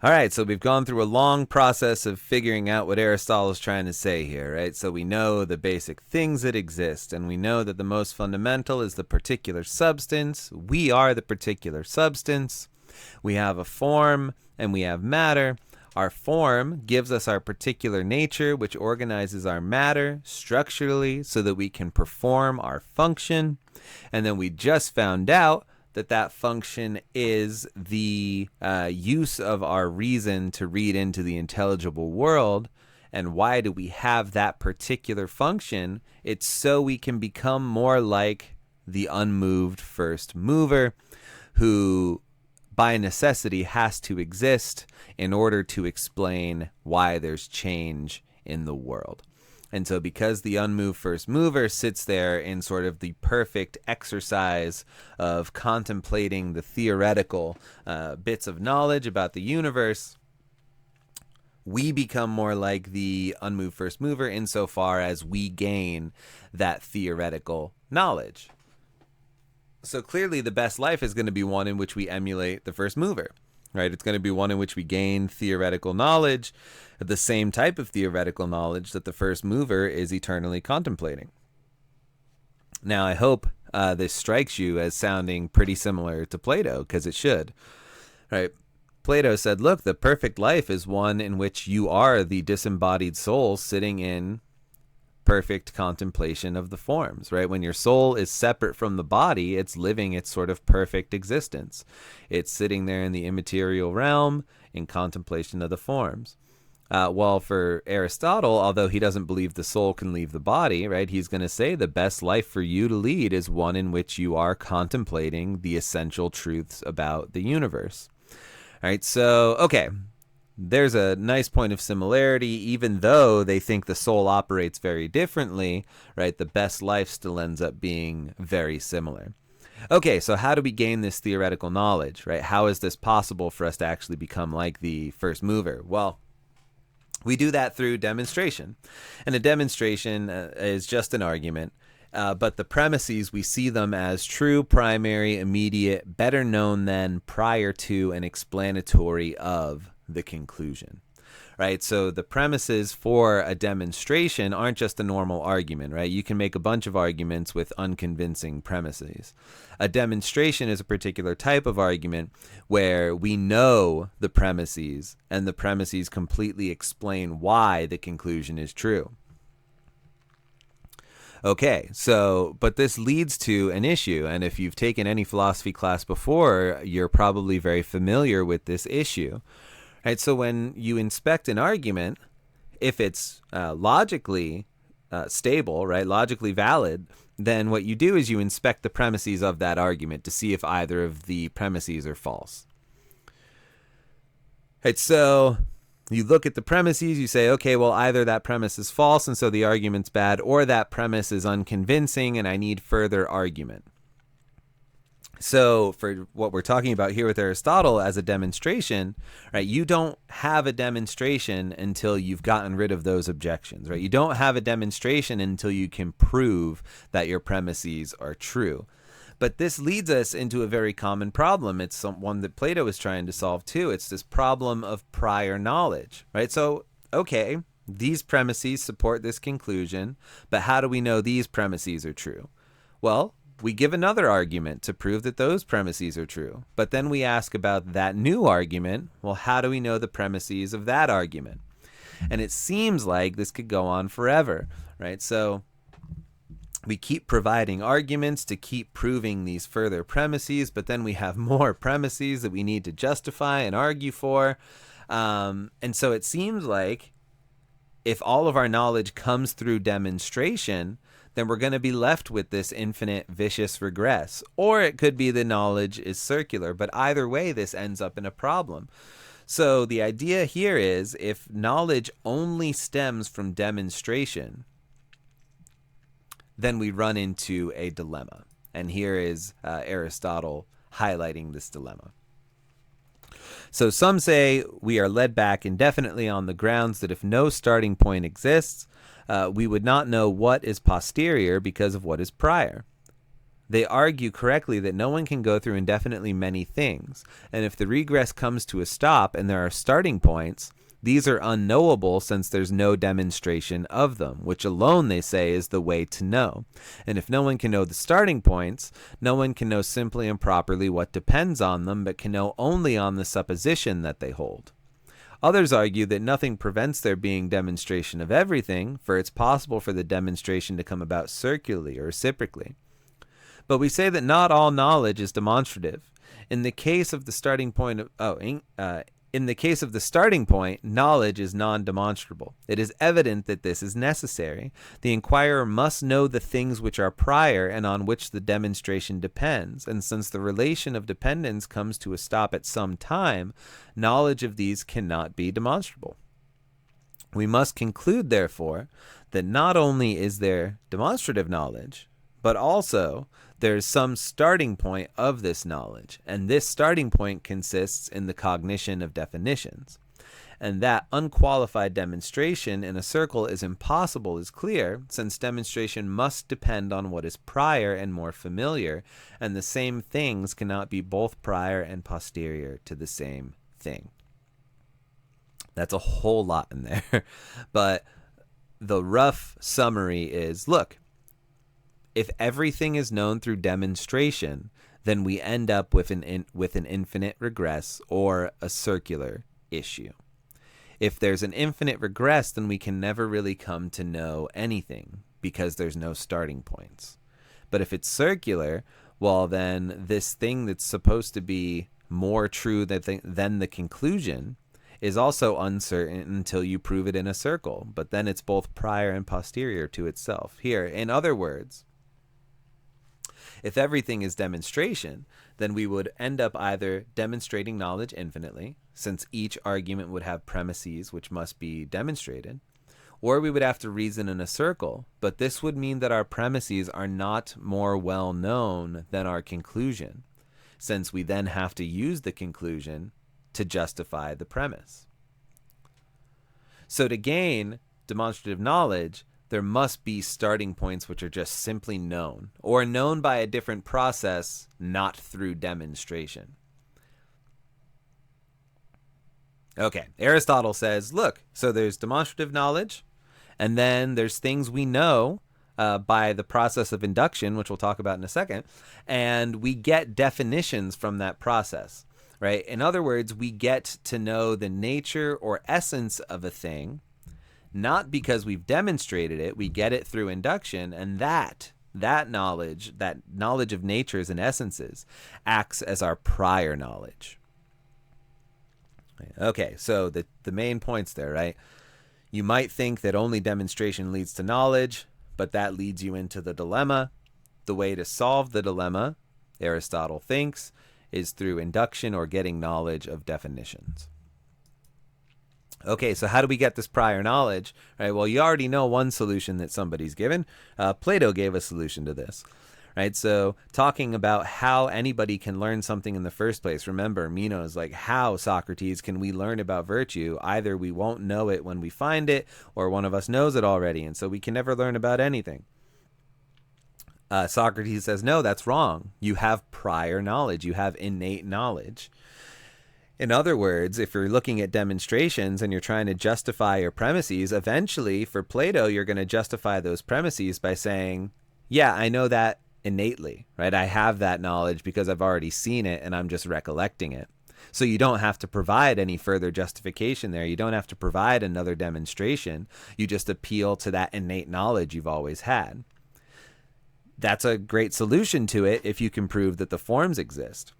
All right, so we've gone through a long process of figuring out what Aristotle is trying to say here, right? So we know the basic things that exist, and we know that the most fundamental is the particular substance. We are the particular substance. We have a form and we have matter. Our form gives us our particular nature, which organizes our matter structurally so that we can perform our function. And then we just found out that function is the use of our reason to read into the intelligible world. And why do we have that particular function? It's so we can become more like the unmoved first mover, who by necessity has to exist in order to explain why there's change in the world. And so because the unmoved first mover sits there in sort of the perfect exercise of contemplating the theoretical bits of knowledge about the universe, we become more like the unmoved first mover insofar as we gain that theoretical knowledge. So clearly the best life is going to be one in which we emulate the first mover, right? It's going to be one in which we gain theoretical knowledge, the same type of theoretical knowledge that the first mover is eternally contemplating. Now, I hope this strikes you as sounding pretty similar to Plato, because it should, right? Plato said, look, the perfect life is one in which you are the disembodied soul sitting in perfect contemplation of the forms, right? When your soul is separate from the body, it's living its sort of perfect existence. It's sitting there in the immaterial realm in contemplation of the forms. Well, for Aristotle, although he doesn't believe the soul can leave the body, right, he's going to say the best life for you to lead is one in which you are contemplating the essential truths about the universe. All right, so, okay, there's a nice point of similarity. Even though they think the soul operates very differently, right, the best life still ends up being very similar. Okay, so how do we gain this theoretical knowledge, right? How is this possible for us to actually become like the first mover? Well, we do that through demonstration. And a demonstration is just an argument. But the premises, we see them as true, primary, immediate, better known than, prior to, and explanatory of the conclusion, right? So the premises for a demonstration aren't just a normal argument, right? You can make a bunch of arguments with unconvincing premises. A demonstration is a particular type of argument where we know the premises, and the premises completely explain why the conclusion is true. Okay, so, but this leads to an issue, and if you've taken any philosophy class before, you're probably very familiar with this issue. Right, so when you inspect an argument, if it's logically stable, right, logically valid, then what you do is you inspect the premises of that argument to see if either of the premises are false. Right, so you look at the premises, you say, okay, well, either that premise is false and so the argument's bad, or that premise is unconvincing and I need further argument. So for what we're talking about here with Aristotle as a demonstration, right, you don't have a demonstration until you've gotten rid of those objections, right? You don't have a demonstration until you can prove that your premises are true. But this leads us into a very common problem. It's one that Plato is trying to solve too. It's this problem of prior knowledge, right? So, okay, these premises support this conclusion, but how do we know these premises are true? Well, we give another argument to prove that those premises are true. But then we ask about that new argument. Well, how do we know the premises of that argument? And it seems like this could go on forever, right? So we keep providing arguments to keep proving these further premises, but then we have more premises that we need to justify and argue for. And so it seems like if all of our knowledge comes through demonstration, then we're going to be left with this infinite vicious regress. Or it could be the knowledge is circular, but either way, this ends up in a problem. So the idea here is if knowledge only stems from demonstration, then we run into a dilemma. And here is Aristotle highlighting this dilemma. So some say we are led back indefinitely on the grounds that if no starting point exists, we would not know what is posterior because of what is prior. They argue correctly that no one can go through indefinitely many things, and if the regress comes to a stop and there are starting points, these are unknowable since there's no demonstration of them, which alone, they say, is the way to know. And if no one can know the starting points, no one can know simply and properly what depends on them, but can know only on the supposition that they hold. Others argue that nothing prevents there being demonstration of everything, for it's possible for the demonstration to come about circularly or reciprocally. But we say that not all knowledge is demonstrative. In the case of the starting point knowledge is non-demonstrable. It is evident that this is necessary. The inquirer must know the things which are prior and on which the demonstration depends, and since the relation of dependence comes to a stop at some time, knowledge of these cannot be demonstrable. We must conclude, therefore, that not only is there demonstrative knowledge, but also there is some starting point of this knowledge, and this starting point consists in the cognition of definitions. And that unqualified demonstration in a circle is impossible is clear, since demonstration must depend on what is prior and more familiar, and the same things cannot be both prior and posterior to the same thing. That's a whole lot in there, but the rough summary is, look, if everything is known through demonstration, then we end up with an infinite regress or a circular issue. If there's an infinite regress, then we can never really come to know anything because there's no starting points. But if it's circular, well, then this thing that's supposed to be more true than the conclusion is also uncertain until you prove it in a circle. But then it's both prior and posterior to itself. Here, in other words, if everything is demonstration, then we would end up either demonstrating knowledge infinitely, since each argument would have premises which must be demonstrated, or we would have to reason in a circle, but this would mean that our premises are not more well known than our conclusion, since we then have to use the conclusion to justify the premise. So to gain demonstrative knowledge, there must be starting points which are just simply known, or known by a different process, not through demonstration. Okay, Aristotle says, look, so there's demonstrative knowledge, and then there's things we know by the process of induction, which we'll talk about in a second, and we get definitions from that process, right? In other words, we get to know the nature or essence of a thing, not because we've demonstrated it, we get it through induction, and that knowledge of natures and essences, acts as our prior knowledge. Okay, so the main points there, right? You might think that only demonstration leads to knowledge, but that leads you into the dilemma. The way to solve the dilemma, Aristotle thinks, is through induction or getting knowledge of definitions. Okay, so how do we get this prior knowledge? Right. Well, you already know one solution that somebody's given. Plato gave a solution to this. Right. So talking about how anybody can learn something in the first place. Remember, Meno is like, how, Socrates, can we learn about virtue? Either we won't know it when we find it, or one of us knows it already, and so we can never learn about anything. Socrates says, no, that's wrong. You have prior knowledge. You have innate knowledge. In other words, if you're looking at demonstrations and you're trying to justify your premises, eventually, for Plato, you're going to justify those premises by saying, yeah, I know that innately, right? I have that knowledge because I've already seen it and I'm just recollecting it. So you don't have to provide any further justification there. You don't have to provide another demonstration. You just appeal to that innate knowledge you've always had. That's a great solution to it if you can prove that the forms exist.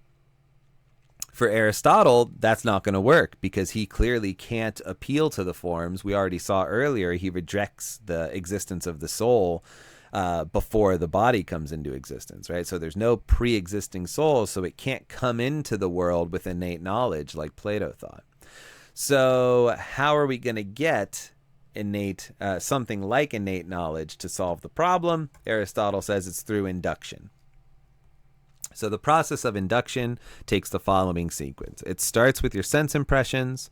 For Aristotle, that's not going to work because he clearly can't appeal to the forms. We already saw earlier he rejects the existence of the soul before the body comes into existence, right? So there's no pre-existing soul, so it can't come into the world with innate knowledge like Plato thought. So how are we going to get something like innate knowledge to solve the problem? Aristotle says it's through induction. So the process of induction takes the following sequence. It starts with your sense impressions,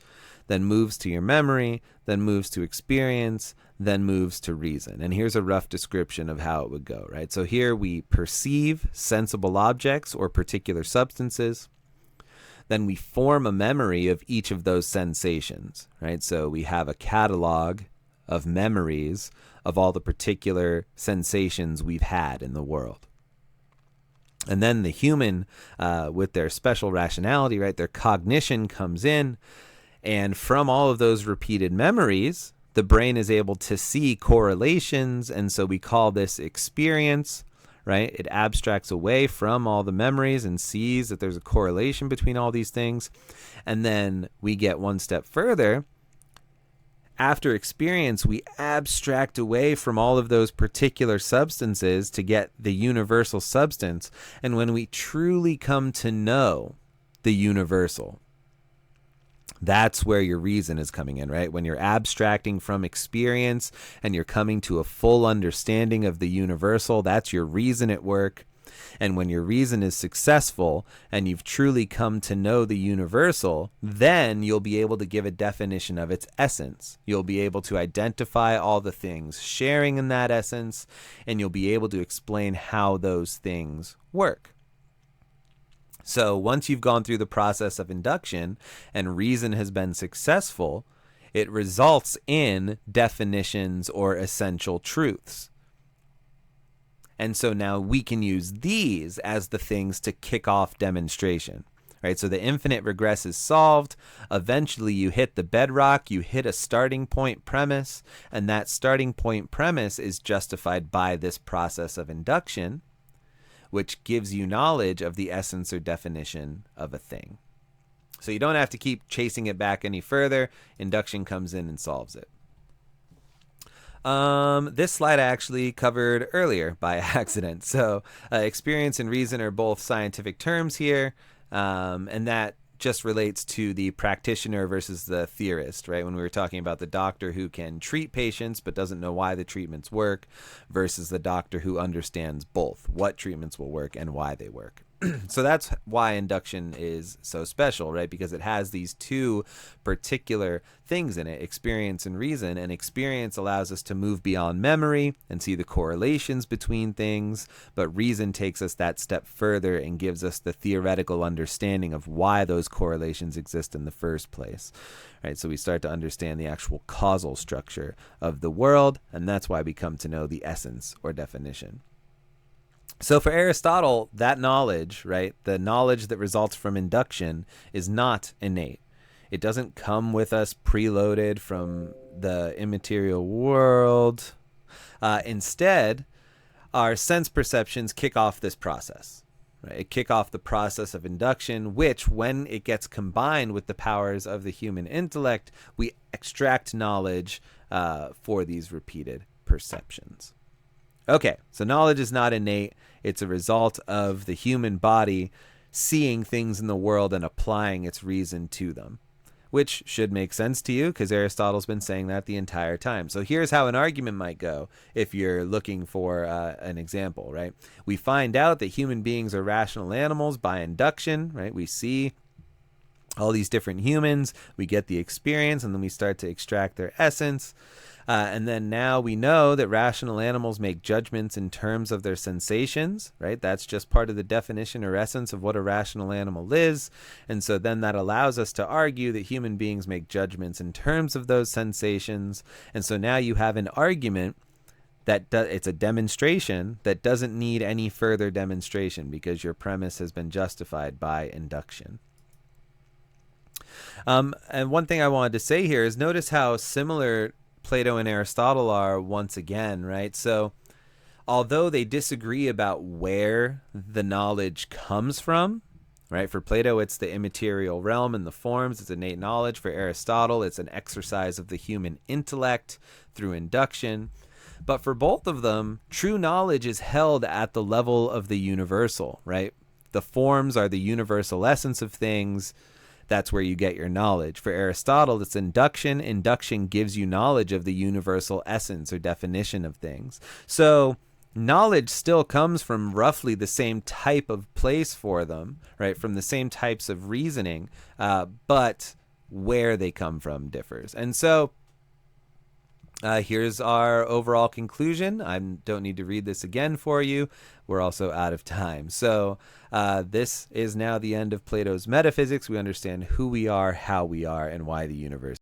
then moves to your memory, then moves to experience, then moves to reason. And here's a rough description of how it would go, right? So here we perceive sensible objects or particular substances. Then we form a memory of each of those sensations, right? So we have a catalog of memories of all the particular sensations we've had in the world. And then the human, with their special rationality, right, their cognition comes in, and from all of those repeated memories, the brain is able to see correlations, and so we call this experience, right? It abstracts away from all the memories and sees that there's a correlation between all these things. And then we get one step further. After experience, we abstract away from all of those particular substances to get the universal substance. And when we truly come to know the universal, that's where your reason is coming in, right? When you're abstracting from experience and you're coming to a full understanding of the universal, that's your reason at work. And when your reason is successful and you've truly come to know the universal, then you'll be able to give a definition of its essence. You'll be able to identify all the things sharing in that essence, and you'll be able to explain how those things work. So once you've gone through the process of induction and reason has been successful, it results in definitions or essential truths. And so now we can use these as the things to kick off demonstration, right? So the infinite regress is solved. Eventually you hit the bedrock, you hit a starting point premise, and that starting point premise is justified by this process of induction, which gives you knowledge of the essence or definition of a thing. So you don't have to keep chasing it back any further. Induction comes in and solves it. This slide I actually covered earlier by accident. So experience and reason are both scientific terms here, and that just relates to the practitioner versus the theorist, right? When we were talking about the doctor who can treat patients but doesn't know why the treatments work versus the doctor who understands both, what treatments will work and why they work. So that's why induction is so special, right? Because it has these two particular things in it, experience and reason. And experience allows us to move beyond memory and see the correlations between things. But reason takes us that step further and gives us the theoretical understanding of why those correlations exist in the first place, right? So we start to understand the actual causal structure of the world. And that's why we come to know the essence or definition. So for Aristotle, that knowledge, right, the knowledge that results from induction is not innate. It doesn't come with us preloaded from the immaterial world. Instead, our sense perceptions kick off this process. Right? It kick off the process of induction, which, when it gets combined with the powers of the human intellect, we extract knowledge for these repeated perceptions. Okay, so knowledge is not innate. It's a result of the human body seeing things in the world and applying its reason to them, which should make sense to you because Aristotle's been saying that the entire time. So here's how an argument might go if you're looking for an example, right? We find out that human beings are rational animals by induction, right? We see all these different humans, we get the experience, and then we start to extract their essence. And then now we know that rational animals make judgments in terms of their sensations, right? That's just part of the definition or essence of what a rational animal is. And so then that allows us to argue that human beings make judgments in terms of those sensations. And so now you have an argument that it's a demonstration that doesn't need any further demonstration because your premise has been justified by induction. And one thing I wanted to say here is notice how similar Plato and Aristotle are once again, right? So although they disagree about where the knowledge comes from, right? For Plato, it's the immaterial realm and the forms. It's innate knowledge. For Aristotle, it's an exercise of the human intellect through induction. But for both of them, true knowledge is held at the level of the universal, right? The forms are the universal essence of things. That's where you get your knowledge. For Aristotle, it's induction. Induction gives you knowledge of the universal essence or definition of things. So knowledge still comes from roughly the same type of place for them, right? From the same types of reasoning, but where they come from differs. And so Here's our overall conclusion. I don't need to read this again for you. We're also out of time. So this is now the end of Plato's metaphysics. We understand who we are, how we are, and why the universe